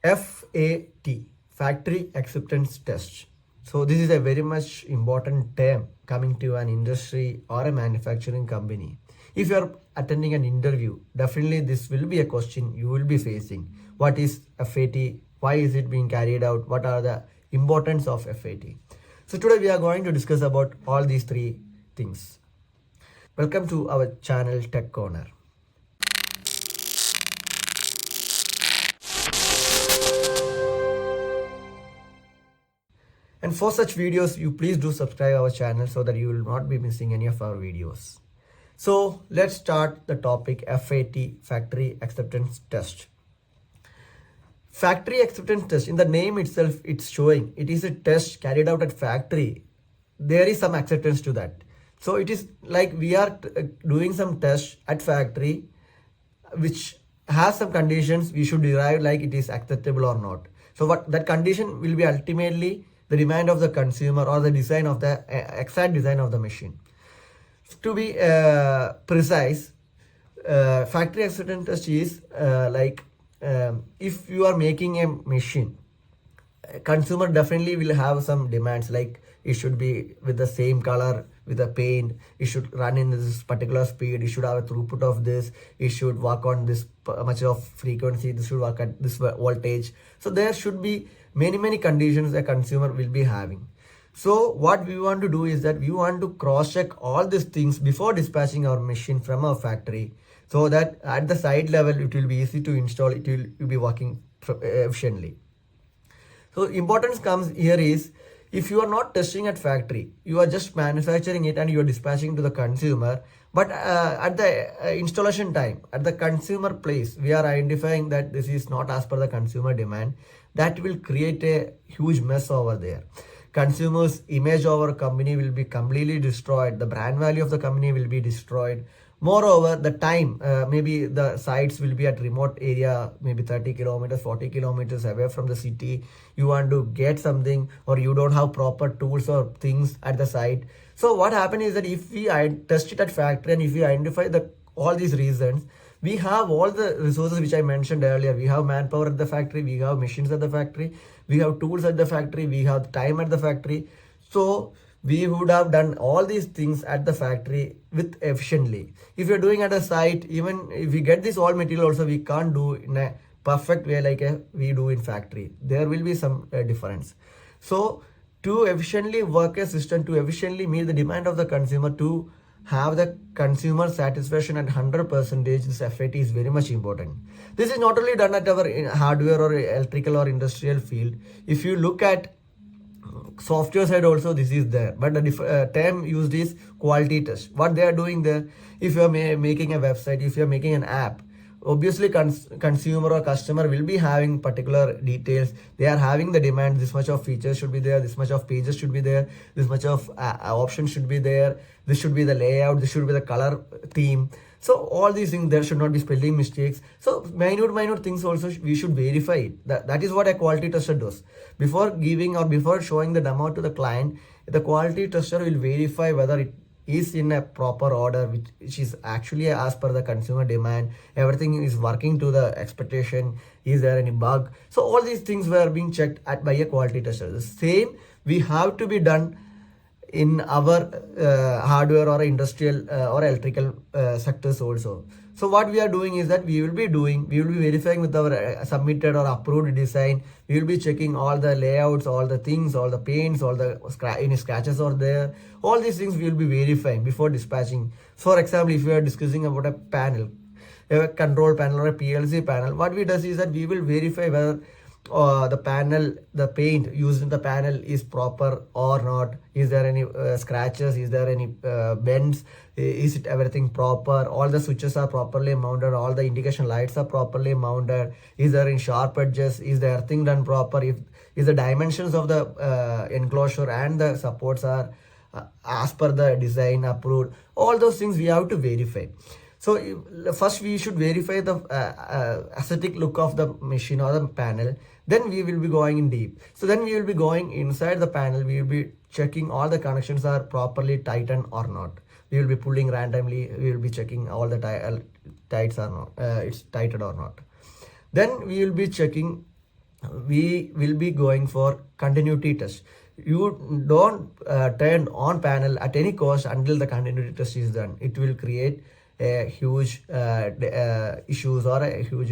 FAT, Factory Acceptance Test. So this is a very much important term coming to an industry or a manufacturing company. If you are attending an interview, definitely this will be a question you will be facing. What is FAT? Why is it being carried out? What are the importance of FAT? So today we are going to discuss about all these three things. Welcome to our channel Tech Corner. And for such videos, you please do subscribe our channel so that you will not be missing any of our videos. So let's start the topic FAT, Factory Acceptance Test. Factory Acceptance Test, in the name itself, it's showing it is a test carried out at factory. There is some acceptance to that. So it is like we are doing some tests at factory which has some conditions we should derive like it is acceptable or not. So what that condition will be ultimately the demand of the consumer or the design of the exact design of the machine. To be precise, factory acceptance test is if you are making a machine, consumer definitely will have some demands like it should be with the same color, with the paint, it should run in this particular speed, it should have a throughput of this, it should work on this much of frequency, this should work at this voltage. So there should be many conditions a consumer will be having. So what we want to do is that we want to cross check all these things before dispatching our machine from our factory, so that at the site level it will be easy to install, it will be working efficiently. So importance comes here is, if you are not testing at factory, you are just manufacturing it and you are dispatching to the consumer, but at the installation time, at the consumer place, we are identifying that this is not as per the consumer demand, that will create a huge mess over there. Consumers' image of our company will be completely destroyed, the brand value of the company will be destroyed. Moreover, the time, maybe the sites will be at remote area, maybe 30 kilometers, 40 kilometers away from the city. You want to get something or you don't have proper tools or things at the site. So what happens is that if we test it at factory and if we identify all these reasons, we have all the resources which I mentioned earlier. We have manpower at the factory, we have machines at the factory, we have tools at the factory, we have time at the factory. So we would have done all these things at the factory with efficiently. If you're doing at a site, even if we get this all material also, we can't do in a perfect way like we do in factory. There will be some difference. So to efficiently work a system, to efficiently meet the demand of the consumer, to have the consumer satisfaction at 100%, this FAT is very much important. This is not only done at our hardware or electrical or industrial field. If you look at software side also, this is there, but the term used is quality test. What they are doing there, if you are making a website, if you are making an app, obviously consumer or customer will be having particular details. They are having the demand, this much of features should be there, this much of pages should be there, this much of options should be there, this should be the layout, this should be the color theme. So all these things, there should not be spelling mistakes. So minute things also we should verify it. That is what a quality tester does. Before giving or before showing the demo to the client, the quality tester will verify whether it is in a proper order, which is actually as per the consumer demand. Everything is working to the expectation. Is there any bug? So all these things were being checked by a quality tester. The same we have to be done in our hardware or industrial or electrical sectors also. So what we are doing is that we will be verifying with our submitted or approved design. We will be checking all the layouts, all the things, all the paints, all the any scratches are there. All these things we will be verifying before dispatching. For example, if we are discussing about a panel, a control panel or a PLC panel, what we do is that we will verify whether the paint used in the panel is proper or not. Is there any scratches? Is there any bends? Is it everything proper? All the switches are properly mounted, all the indication lights are properly mounted. Is there any sharp edges? Is the earthing done proper? Is the dimensions of the enclosure and the supports are as per the design approved? All those things we have to verify. So first we should verify the aesthetic look of the machine or the panel. Then we will be going in deep. So then we will be going inside the panel. We will be checking all the connections are properly tightened or not. We will be pulling randomly. We will be checking all the tights are not, it's tightened or not. Then we will be checking we will be going for continuity test. You don't turn on panel at any cost until the continuity test is done. It will create a huge issues or a huge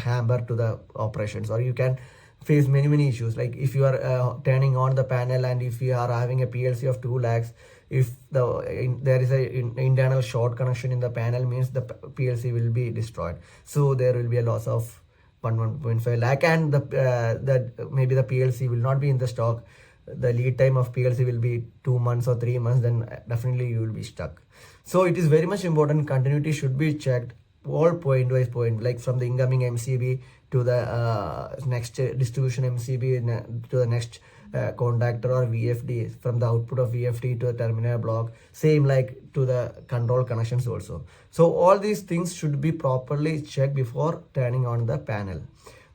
hamper to the operations, or you can face many issues. Like if you are turning on the panel and if you are having a PLC of 2 lakhs, if there is a internal short connection in the panel, means the PLC will be destroyed. So there will be a loss of 1.5 lakh, and that maybe the PLC will not be in the stock. The lead time of PLC will be 2 months or 3 months, then definitely you will be stuck. So it is very much important. Continuity should be checked all point wise point, like from the incoming MCB to the next distribution MCB to the next contactor or VFD, from the output of VFD to the terminal block, same like to the control connections also. So all these things should be properly checked before turning on the panel.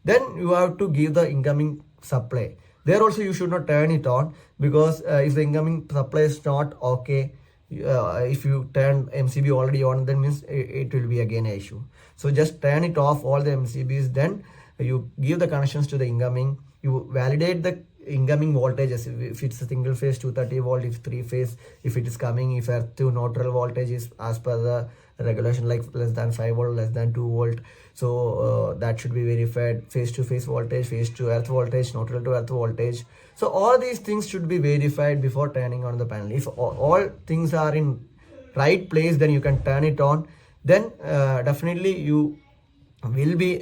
Then you have to give the incoming supply. There also you should not turn it on, because if the incoming supply is not okay, if you turn MCB already on, then means it will be again an issue. So just turn it off all the MCBs, then you give the connections to the incoming, you validate the incoming voltages. If it's a single phase 230 volt, if 3 phase, if it is coming, if earth to neutral voltage is as per the regulation, like less than 5 volt, less than 2 volt, so that should be verified. Phase to phase voltage, phase to earth voltage, neutral to earth voltage. So all these things should be verified before turning on the panel. If all things are in right place, then you can turn it on. Then definitely you will be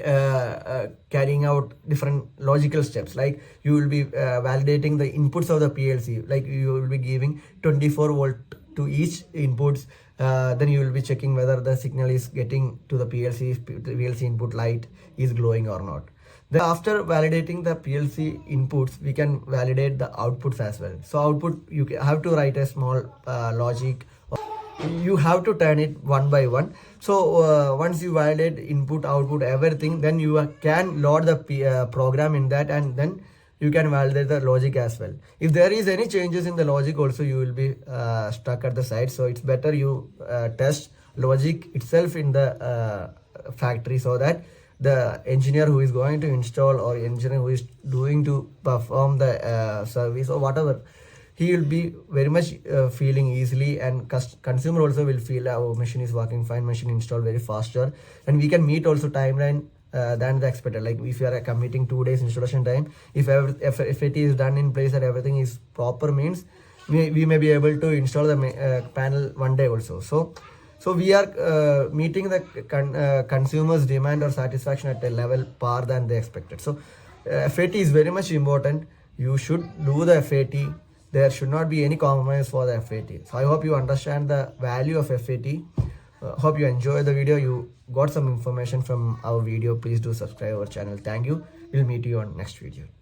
carrying out different logical steps, like you will be validating the inputs of the PLC, like you will be giving 24 volt to each inputs. Then you will be checking whether the signal is getting to the PLC, if the PLC input light is glowing or not. Then after validating the PLC inputs, we can validate the outputs as well. So output, you have to write a small logic. You have to turn it one by one. So once you validate input, output, everything, then you can load the program in that, and then you can validate the logic as well. If there is any changes in the logic also, you will be stuck at the site. So it's better you test logic itself in the factory, so that the engineer who is going to install, or engineer who is doing to perform the service or whatever, he will be very much feeling easily, and consumer also will feel our machine is working fine, machine installed very faster, and we can meet also timeline than the expected. Like if you are committing 2 days installation time, if FAT is done in place and everything is proper, means we may be able to install the panel 1 day also. So we are meeting the consumer's demand or satisfaction at a level par than they expected. So FAT is very much important. You should do the FAT. There should not be any compromise for the FAT. So I hope you understand the value of FAT. Hope you enjoy the video. You got some information from our video. Please do subscribe our channel. Thank you. We'll meet you on next video.